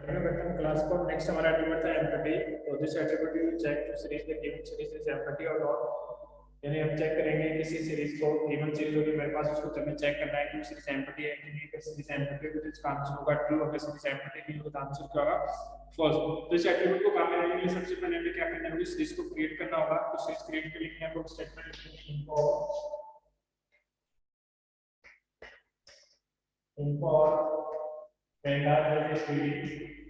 Button class को next हमारा attribute था एम्पटी। तो this attribute will check to series the given series is empty और not. यानी हम चेक करेंगे किसी सीरीज को, गिवन सीरीज होगी मेरे पास, उसको हमें चेक करना है कि सीरीज एम्पटी है कि नहीं। अगर सीरीज एम्पटी है तो इसका आंसर होगा ट्रू, अगर सीरीज एम्पटी नहीं होगा तो आंसर क्या होगा, फॉल्स। तो इस एट्रीब्यूट को काम में लाने के लिए सबसे पहले हमें क्या करना होगा, सीरीज को क्रिएट करना होगा। तो सीरीज क्रिएट के लिए आपको स्टेटमेंट लिखेंगे इंपोर्ट पेंडास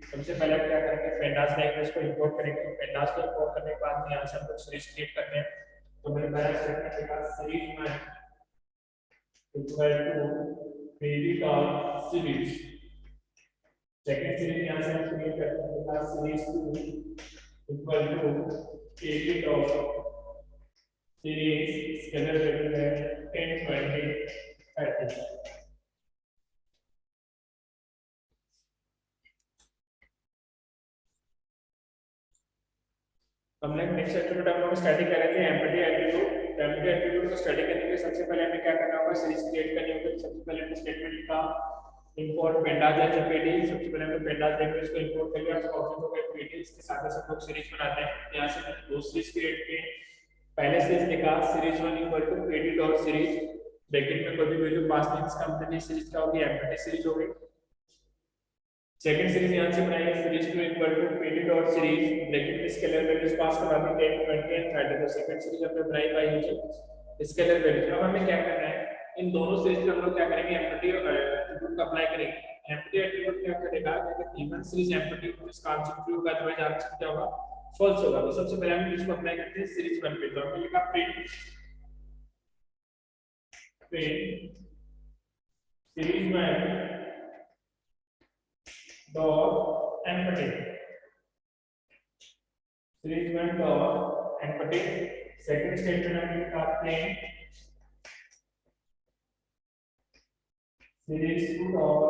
सबसे पहले क्या करेंगे, पेंडास लैंग्वेज को इंपोर्ट करेंगे। पेंडास को इंपोर्ट करने के बाद यहाँ से हम लोग सीरीज क्रिएट करते हैं। तो मेरे पहला स्टेटमेंट लिखा सीरीज में equal to PD dot series. Second series यहाँ से हम क्रिएट करते हैं, लिखा series 2 equal to PD dot series scalar value है 10 20 30। हमने नेक्स्ट एट्रीब्यूट हम लोग स्टैटिक कर रहे थे एम्पटी एट्रीब्यूट। एम्पटी एट्रीब्यूट को स्टैटिक करने के लिए सबसे पहले हमें क्या करना होगा, सीरीज क्रिएट करनी होगी। सबसे पहले हमने स्टेटमेंट लिखा इंपोर्ट पेंडास एज पीडी। सबसे पहले हमने पेंडास लैंग्वेज को इंपोर्ट कर लिया, उसका ऑब्जेक्ट हो गया पीडी। इसके साथ हम लोग सीरीज बनाते हैं। यहां से हमने दो सीरीज क्रिएट किए। पहले सीरीज लिखा series 1 equal to PD dot series, bracket में कोई भी वैल्यू पास नहीं, इसका मतलब ये सीरीज क्या होगी, एम्पटी सीरीज होगी। सेकंड सीरीज यहां से बनाएंगे series 2 equal to PD dot series, bracket में स्केलर वैल्यूज पास करवा देंगे 10 20 एंड 30। तो सेकंड सीरीज हमने बनाई बाय यूजिंग स्केलर वैल्यूज। अब हमें क्या करना है, इन दोनों सीरीज में हम लोग क्या करेंगे, एम्पटी एट्रीब्यूट का अप्लाई करेंगे। एम्पटी एट्रीब्यूट क्या करेगा, अगर गिवन सीरीज एम्पटी तो इसका आंसर ट्रू होगा, अदरवाइज आंसर क्या होगा, फॉल्स होगा। तो सबसे पहले हम इसको अप्लाई करते हैं सीरीज 1 पे। तो हमने लिखा print series 1 dot empty, series 1 dot empty। second statement हमने लिखा प्रिंट series 2 dot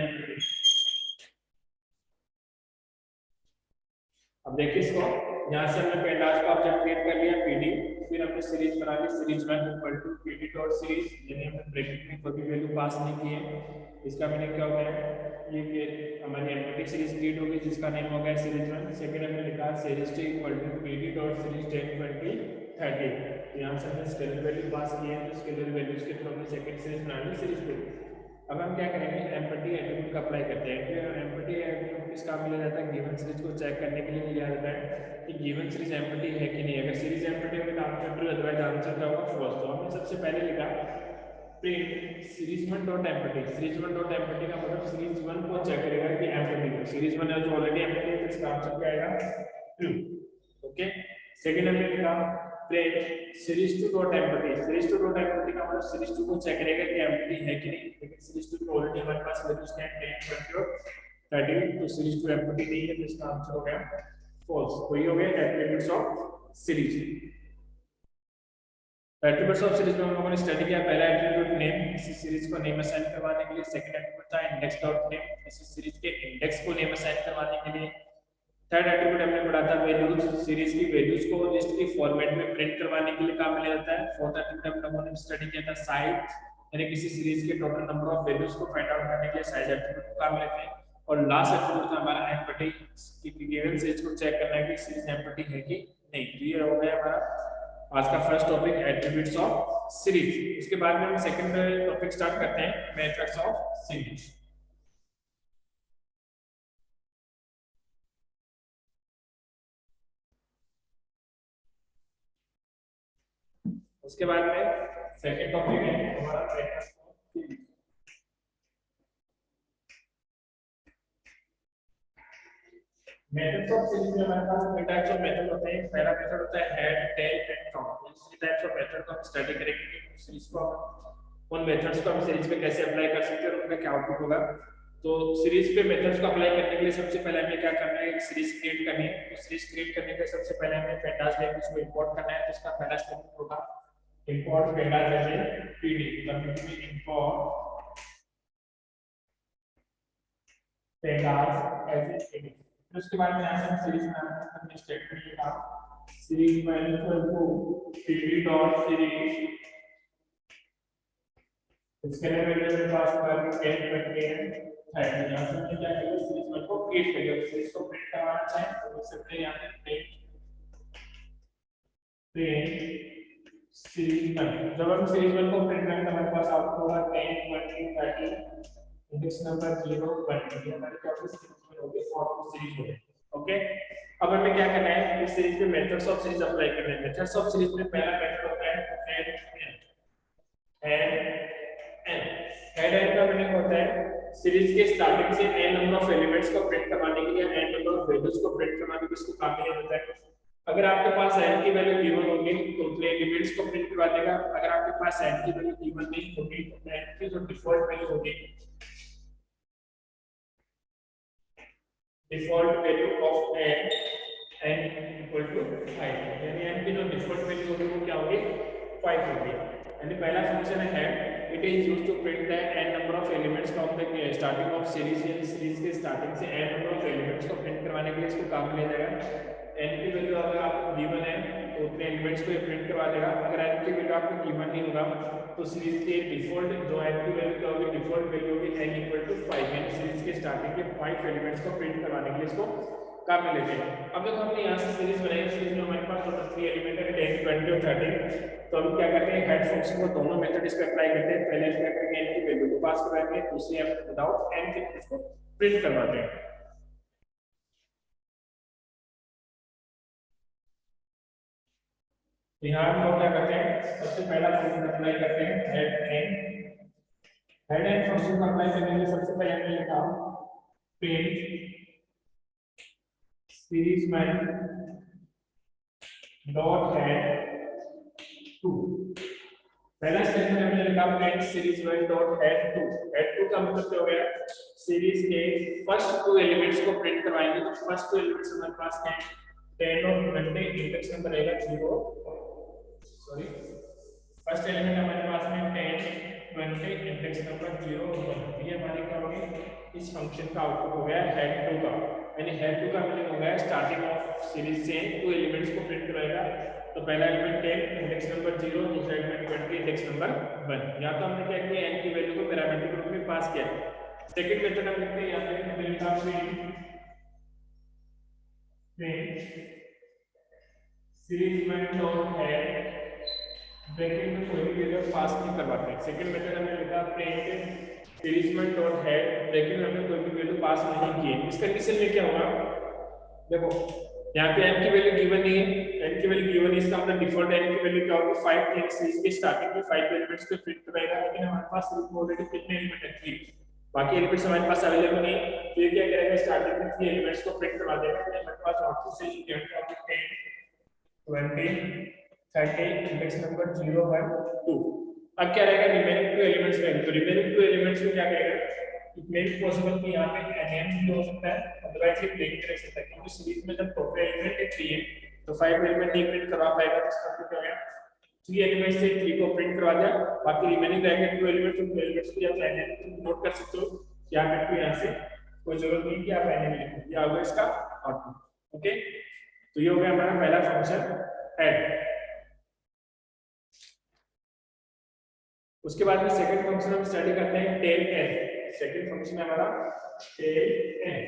empty। अब देखिए इसको, यहाँ से हमने पेंडास का ऑब्जेक्ट क्रिएट कर लिया पीडी, फिर हमने सीरीज बना ली series 1 equal to PD dot series, यानी हमने ब्रैकेट में कोई भी वैल्यू पास नहीं की है। इसका मीनिंग क्या हो गया, ये कि हमारी एम्पटी सीरीज क्रिएट होगी जिसका नेम हो गया सीरीज 1। सेकंड हमने लिखा series 2 equal to PD dot सीरीज 10 20 30। यहाँ से हमने स्केलर वैल्यू पास की है, तो स्केलर वैल्यूज के थ्रू हमने सेकंड सीरीज बना ली सीरीज 2। अब हम क्या करेंगे, एम्पटी एट्रीब्यूट का अप्लाई करते हैं। एम्पटी एट्रीब्यूट किस काम में लिया जाता है, गिवन सीरीज को चेक करने के लिए लिया जाता है कि गिवन सीरीज एम्पटी है कि नहीं। अगर सीरीज एम्पटी होगी तो आंसर ट्रू, अदरवाइज आंसर क्या होगा, फॉल्स। तो हमने सबसे पहले लिखा print series 1 dot empty. Series 1 dot empty का मतलब सीरीज 1 को चेक करेगा कि एम्पटी है। सीरीज 1 है जो ऑलरेडी एम्पटी है, तो इसका आंसर क्या आएगा, ट्रू। ओके, सेकंड हमने लिखा print series 2 dot empty. Series 2 dot empty का मतलब सीरीज 2 को चेक करेगा कि एम्पटी है कि नहीं। लेकिन सीरीज 2 में ऑलरेडी हमारे पास वैल्यूज हैं 10 20 और 30, तो सीरीज 2 एम्पटी नहीं है, तो इसका आंसर हो गया फॉल्स। तो ये हो गया attributes of series. Attributes of series में हम लोगों ने स्टडी किया। पहला एट्रिब्यूट नेम, किसी सीरीज को नेम असाइन करवाने के लिए। सेकंड एट्रिब्यूट था इंडेक्स डॉट नेम, किसी सीरीज के इंडेक्स को नेम असाइन करवाने के लिए। थर्ड एट्रिब्यूट हमने पढ़ा था वैल्यूज, सीरीज की वैल्यूज को लिस्ट की फॉर्मेट में प्रिंट करवाने के लिए काम में लिया जाता है। फोर्थ एट्रिब्यूट हम लोगों ने स्टडी किया था साइज, यानी किसी सीरीज के टोटल नंबर ऑफ वैल्यूज को फाइंड आउट करने के लिए साइज एट्रिब्यूट को काम में लेते हैं। और लास्ट एट्रिब्यूट था हमारा एम्पटी, की गिवन सीरीज को चेक करना है कि सीरीज एम्पटी है कि नहीं। क्लियर हो गया हमारा आज का first topic attributes of series. इसके बाद में हम सेकंड टॉपिक स्टार्ट करते हैं, मेथड्स ऑफ सीरीज। उसके बाद में सेकंड टॉपिक है हमारा methods of series. Methods of series में हमारे पास तीन टाइप्स ऑफ मेथड होते हैं। पहला मेथड होता है head, tail and trunk. In three types of method को हम स्टडी करेंगे कि सीरीज को उन मेथड्स को हम सीरीज पे कैसे अप्लाई कर सकते हैं और उनका क्या आउटपुट होगा। तो सीरीज पे मेथड्स को अप्लाई करने के लिए सबसे पहले हमें क्या करना है, एक सीरीज क्रिएट करनी है। तो सीरीज क्रिएट करने के सबसे पहले हमें पेंडास लैंग्वेज को इंपोर्ट करना है। तो इसका पहला स्टेप होगा इंपोर्ट पेंडास एज पीडी। मतलब कि इंपोर्ट पेंडास एज पीडी। फिर उसके बाद में यहाँ से हम सीरीज बनाना है। हमने स्टेटमेंट लिखा सीरीज में equal to PD dot series, इसके लिए मेरे पास 10 20 है हेड। यहाँ से हमने क्या किया, सीरीज वन को क्रिएट कर लिया। सीरीज को प्रिंट करवाना चाहें तो लिख सकते हैं यहाँ पे प्रिंट सीरीज वन। जब हम सीरीज वन को प्रिंट करेंगे हमारे पास आउटपुट होगा 10 20 30 इंडेक्स नंबर 0 1। ये हमारी क्या होगी, सीरीज वन होगी और सीरीज होगी। ओके, अब हमें क्या करना है, इस सीरीज पे मेथड्स ऑफ सीरीज अप्लाई करना है। मेथड्स ऑफ सीरीज में पहला मेथड होता है हेड एन का मीनिंग होता है सीरीज के स्टार्टिंग से n नंबर ऑफ एलिमेंट्स को प्रिंट करवाने के लिए n नंबर ऑफ वैल्यूज को प्रिंट करवाने के लिए इसको काम में होता है। अगर आपके पास n की वैल्यू गिवन होगी तो उतने एलिमेंट्स को प्रिंट करवा देगा। अगर आपके पास n की वैल्यू गिवन नहीं होगी तो n की जो डिफॉल्ट वैल्यू होगी, default value of n equal to 5, यानी n की जो डिफॉल्ट वैल्यू होगी वो क्या होगी, 5 होगी। यानी पहला फंक्शन है head, it is used to print the n number of elements from the starting of series. यानी सीरीज के स्टार्टिंग से n नंबर ऑफ एलिमेंट्स को प्रिंट करवाने के लिए इसको काम में ले जाएगा। n की वैल्यू अगर आपको गिवन है तो उतने एलिमेंट्स को प्रिंट करवा देगा। अगर n की वैल्यू आपको गिवन नहीं होगा तो सीरीज के डिफॉल्ट जो n की वैल्यू क्या होगी, डिफॉल्ट वैल्यू होगी n इक्वल टू 5, यानी सीरीज के स्टार्टिंग के 5 एलिमेंट्स को प्रिंट करवाने के लिए इसको काम में लेते हैं। अब देखो हमने यहाँ से सीरीज बनाई, सीरीज में हमारे पास टोटल 3 एलिमेंट है 10 20 और 30। तो हम क्या करते हैं, हेड फंक्शन को दोनों मेथड इस पे अप्लाई करते हैं। पहले क्या करेंगे, n की वैल्यू को पास करवाएंगे, दूसरी हम विदाउट n के इसको प्रिंट करवाते हैं। यहाँ हम लोग क्या करते हैं, सबसे पहला फंक्शन अप्लाई करते हैं हेड एन फंक्शन को अप्लाई करने के लिए सबसे पहले हमने लिखा print series one dot head 2। पहला स्टेटमेंट हमने लिखा print series one dot head 2। Head 2 का मतलब क्या हो गया, सीरीज के फर्स्ट 2 एलिमेंट्स को प्रिंट करवाएंगे। तो फर्स्ट 2 एलिमेंट्स हमारे पास हैं 10 और 20, इंडेक्स नंबर रहेगा 0, सॉरी फर्स्ट एलिमेंट हमारे पास में 10 20 इंडेक्स नंबर 0 1। ये हमारे क्या हो गए, इस फंक्शन का आउटपुट हो गया हेड 2 का। यानी हेड 2 का मीनिंग हो गया स्टार्टिंग ऑफ सीरीज से 2 एलिमेंट्स को प्रिंट कराएगा। तो पहला एलिमेंट 10 इंडेक्स नंबर 0, दूसरा एलिमेंट 20 इंडेक्स नंबर 1। या तो हमने क्या किया, n की वैल्यू को पैरामीट्रिक रूप में पास किया। सेकंड मेथड हम लिखते हैं, यहां पे हमने लिखा print series one dot head bracket में कोई भी वैल्यू पास नहीं करवाते हैं। सेकंड मेथड हमने लिखा print series one dot head bracket में हमने कोई भी वैल्यू पास नहीं की है। इस कंडीशन में क्या होगा, देखो यहाँ पे n की वैल्यू गिवन नहीं है, n की वैल्यू गिवन है, इसका मतलब डिफॉल्ट n की वैल्यू क्या होगी 5 थी। सीरीज के स्टार्टिंग में 5 एलिमेंट्स को प्रिंट कराएगा, लेकिन हमारे पास सिर्फ ऑलरेडी कितने एलिमेंट है 3, बाकी एलिमेंट्स हमारे पास अवेलेबल नहीं है। तो ये क्या करेगा, स्टार्टिंग में 3 एलिमेंट्स को प्रिंट करवा देगा। तो हमारे पास आउटपुट से ये क्या होगा 10 20 30 इंडेक्स नंबर 0 1 2। अब क्या रहेगा, रिमेनिंग 2 एलिमेंट्स रहेंगे। तो रिमेनिंग 2 एलिमेंट्स को क्या करेगा, इट मे बी पॉसिबल कि यहाँ पे nm भी हो सकता है, अदरवाइज ये ब्रेक कर सकता है, क्योंकि सीरीज में जब टोटल एलिमेंट है 3 है तो 5 एलिमेंट नहीं प्रिंट करवा पाएगा। तो इसका मतलब क्या हो गया, 3 एलिमेंट से 3 को प्रिंट करवा दिया, बाकी रिमेनिंग रहेंगे 2 एलिमेंट। तो 2 एलिमेंट्स को आप nm नोट कर सकते हो, क्या करते हो यहाँ से कोई जरूरत नहीं कि आप nm लिखो, ये होगा इसका आउटपुट। ओके, तो ये हो गया हमारा पहला फंक्शन ऐड। उसके बाद में सेकंड फंक्शन हम स्टडी करते हैं टेल एन। सेकंड फंक्शन है हमारा टेल एन।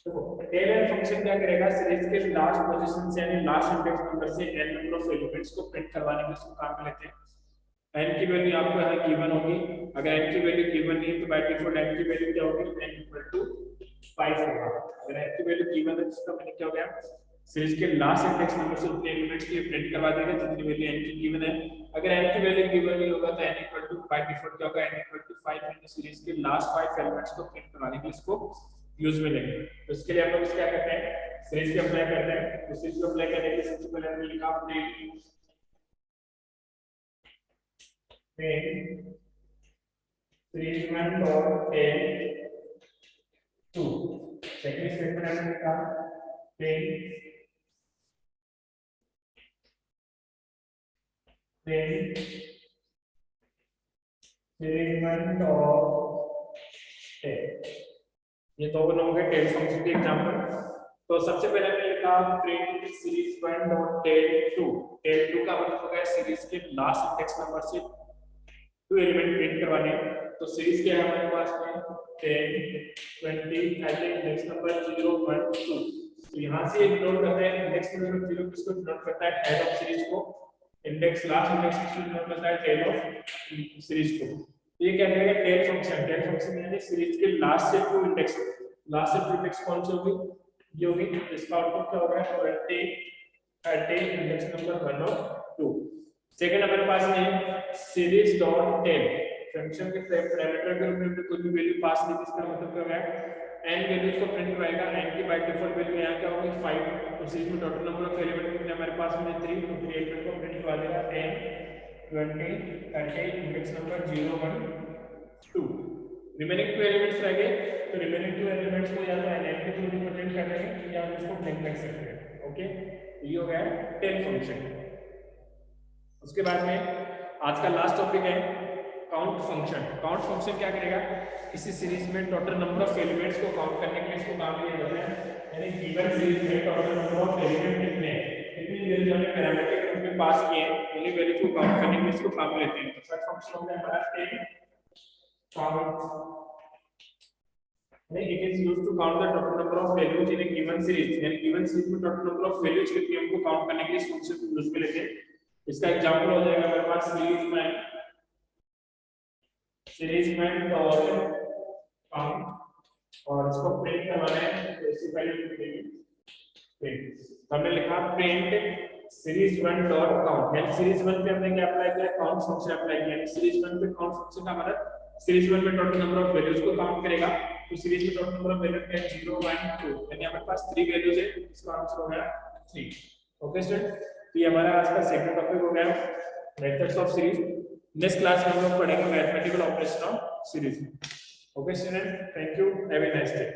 देखो टेल एन फंक्शन क्या करेगा, सीरीज के लास्ट पोजीशन से यानी लास्ट इंडेक्स नंबर से n नंबर ऑफ एलिमेंट्स को प्रिंट करवाने में इसको काम में लेते हैं। n की वैल्यू आपको यहाँ गिवन होगी, अगर n की वैल्यू गिवन नहीं है तो बाय डिफॉल्ट n की वैल्यू क्या होगी, n इक्वल टू 5 होगा। अगर n की वैल्यू गिवन है तो इसका मीनिंग क्या हो गया, सीरीज के लास्ट इंडेक्स नंबर से उतने एलिमेंट्स के प्रिंट करवा देगा जितनी वैल्यू n की गिवन है। अगर n की वैल्यू गिवन नहीं होगा तो n equal to by default क्या होगा, n इक्वल टू 5, यानी सीरीज के लास्ट 5 एलिमेंट्स को प्रिंट करवाने के लिए इसको यूज में लेंगे। तो इसके लिए हम लोग क्या करते हैं, सीरीज को अप्लाई करते हैं। तो सीरीज को अप्लाई करने के लिए सबसे पहले हमने लिखा अपने series one dot tail 2। Second statement हमने लिखा print series one dot tail. ये तो बन हो गए टेल फंक्शन के एग्जांपल। तो सबसे पहले हमने लिखा प्रिंट सीरीज 1 डॉट टेल 2 का मतलब होगा सीरीज के लास्ट इंडेक्स नंबर से 2 एलिमेंट प्रिंट करवाने। तो सीरीज के हमारे पास में 10 20 ऐसे इंडेक्स नंबर 0 1 2। तो यहाँ से एक नोट करते हैं इंडेक्स नंबर 0 किसको नोट करता है, हेड ऑफ सीरीज को, इंडेक्स लास्ट इंडेक्स किसको नोट करता है, टेल ऑफ सीरीज को। तो ये क्या करेगा, टेल फंक्शन यानी सीरीज के लास्ट से 2 इंडेक्स, लास्ट से 2 इंडेक्स कौन से होगी, ये होगी। इसका आउटपुट क्या होगा 20 30 इंडेक्स नंबर 1 और 2। सेकंड हमारे पास में सीरीज डॉट टेल फंक्शन के पैरामीटर के रूप में कोई भी वैल्यू पास नहीं, इसका मतलब क्या है n वैल्यूज को प्रिंट कराएगा। n की बाय डिफॉल्ट वैल्यू यहां क्या होगी 5। तो सीरीज में टोटल नंबर ऑफ एलिमेंट कितने हमारे पास में 3, तो 3 एलिमेंट को प्रिंट करवा देगा 10 20 30 इंडेक्स नंबर 0 1 2। रिमेनिंग 2 एलिमेंट्स रह गए, तो रिमेनिंग 2 एलिमेंट्स को या तो n के थ्रू रिप्रेजेंट कर देंगे या हम इसको प्रिंट कर सकते हैं। ओके, ये हो गया टेल फंक्शन। उसके बाद में आज का लास्ट टॉपिक है काउंट फंक्शन। काउंट फंक्शन क्या करेगा, किसी सीरीज में टोटल नंबर ऑफ एलिमेंट्स को काउंट करने के लिए इसको काम लिया जाता है। यानी गिवन सीरीज में टोटल नंबर ऑफ एलिमेंट कितने हैं, कितनी वैल्यू हमने पैरामीटर के रूप में पास किए हैं, उन्हीं वैल्यू को काउंट करने के लिए इसको काम लेते हैं। तो फर्स्ट फंक्शन हो गया हमारा tail count. It is used to count the total number of values in a given series। यानी गिवन सीरीज में टोटल नंबर ऑफ वैल्यूज कितनी है उनको काउंट करने के लिए इस फंक्शन को यूज में लेते हैं। इसका एग्जांपल हो जाएगा हमारे पास सीरीज में डॉट काउंट, और इसको प्रिंट करवाना है तो इससे पहले लिखेंगे प्रिंट। हमने लिखा प्रिंट सीरीज 1 डॉट काउंट, यानी सीरीज 1 पे हमने क्या अप्लाई किया, काउंट फंक्शन अप्लाई किया। यानी सीरीज 1 पे काउंट फंक्शन का मतलब सीरीज 1 में टोटल नंबर ऑफ वैल्यूज को काउंट करेगा। तो सीरीज में टोटल नंबर ऑफ वैल्यूज है 0 1 2, यानी हमारे पास 3 वैल्यूज है, इसका आंसर हो गया 3। ओके स्टूडेंट, तो ये हमारा आज का सेकंड टॉपिक हो गया methods of series. Next class में हम लोग पढ़ेंगे mathematical operation of series. Okay student, thank you, have a nice day.